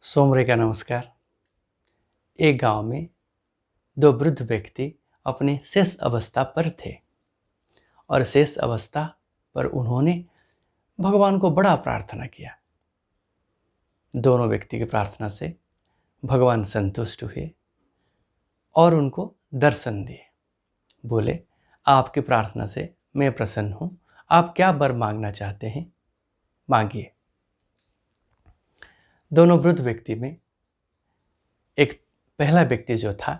Somare का नमस्कार। एक गांव में दो वृद्ध व्यक्ति अपनी शेष अवस्था पर थे और शेष अवस्था पर उन्होंने भगवान को बड़ा प्रार्थना किया। दोनों व्यक्ति की प्रार्थना से भगवान संतुष्ट हुए और उनको दर्शन दिए। बोले, आपकी प्रार्थना से मैं प्रसन्न हूँ, आप क्या वर मांगना चाहते हैं मांगिए। दोनों वृद्ध व्यक्ति में एक पहला व्यक्ति जो था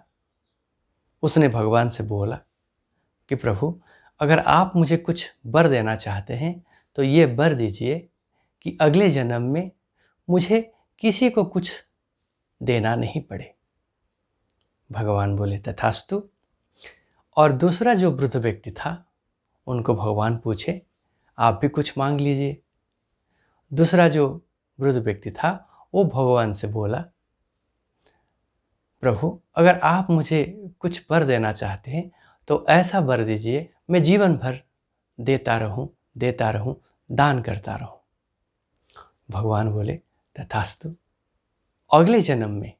उसने भगवान से बोला कि प्रभु, अगर आप मुझे कुछ वर देना चाहते हैं तो ये वर दीजिए कि अगले जन्म में मुझे किसी को कुछ देना नहीं पड़े। भगवान बोले तथास्तु। और दूसरा जो वृद्ध व्यक्ति था उनको भगवान पूछे, आप भी कुछ मांग लीजिए। दूसरा जो वृद्ध व्यक्ति था वो भगवान से बोला, प्रभु, अगर आप मुझे कुछ वर देना चाहते हैं तो ऐसा वर दीजिए मैं जीवन भर देता रहूं, दान करता रहूं। भगवान बोले तथास्तु। अगले जन्म में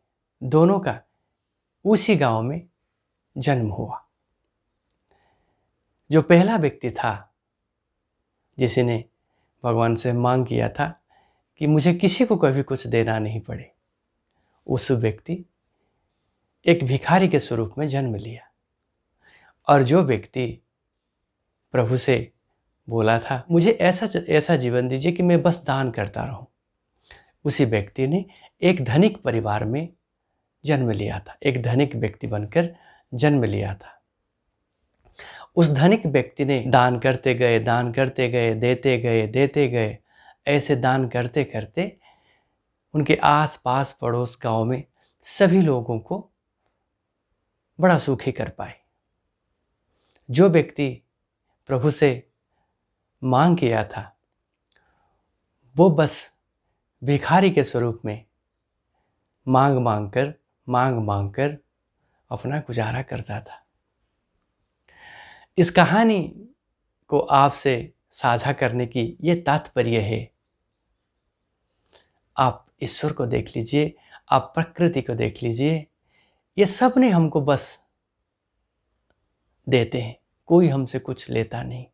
दोनों का उसी गांव में जन्म हुआ। जो पहला व्यक्ति था जिसने भगवान से मांग किया था कि मुझे किसी को कभी कुछ देना नहीं पड़े, उस व्यक्ति एक भिखारी के स्वरूप में जन्म लिया। और जो व्यक्ति प्रभु से बोला था मुझे ऐसा जीवन दीजिए कि मैं बस दान करता रहूं, उसी व्यक्ति ने एक धनिक परिवार में जन्म लिया था, एक धनिक व्यक्ति बनकर जन्म लिया था। उस धनिक व्यक्ति ने दान करते गए, देते गए। ऐसे दान करते करते उनके आस पास पड़ोस गांव में सभी लोगों को बड़ा सुखी कर पाए। जो व्यक्ति प्रभु से मांग किया था वो बस भिखारी के स्वरूप में मांग कर अपना गुजारा करता था। इस कहानी को आपसे साझा करने की ये तात्पर्य है, आप ईश्वर को देख लीजिए, आप प्रकृति को देख लीजिए, ये सब ने हमको बस देते हैं, कोई हमसे कुछ लेता नहीं।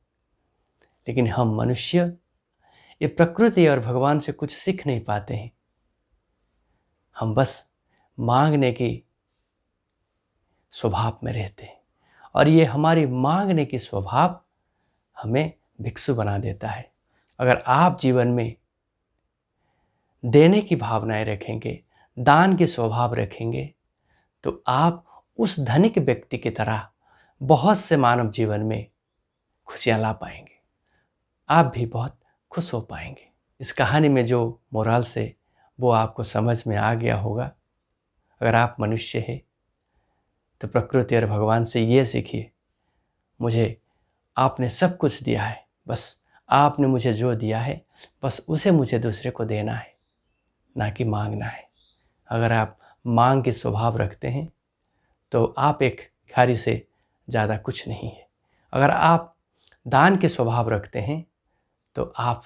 लेकिन हम मनुष्य ये प्रकृति और भगवान से कुछ सीख नहीं पाते हैं। हम बस मांगने की स्वभाव में रहते हैं और ये हमारी मांगने की स्वभाव हमें भिक्षु बना देता है। अगर आप जीवन में देने की भावनाएं रखेंगे, दान की स्वभाव रखेंगे, तो आप उस धनिक व्यक्ति की तरह बहुत से मानव जीवन में खुशियां ला पाएंगे, आप भी बहुत खुश हो पाएंगे। इस कहानी में जो मोरल से वो आपको समझ में आ गया होगा। अगर आप मनुष्य हैं तो प्रकृति और भगवान से ये सीखिए, मुझे आपने सब कुछ दिया है, बस आपने मुझे जो दिया है बस उसे मुझे दूसरे को देना है, ना कि मांगना है। अगर आप मांग के स्वभाव रखते हैं तो आप एक भिखारी से ज़्यादा कुछ नहीं है। अगर आप दान के स्वभाव रखते हैं तो आप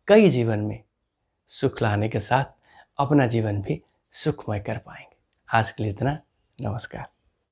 कई जीवन में सुख लाने के साथ अपना जीवन भी सुखमय कर पाएंगे। आज के लिए इतना। नमस्कार।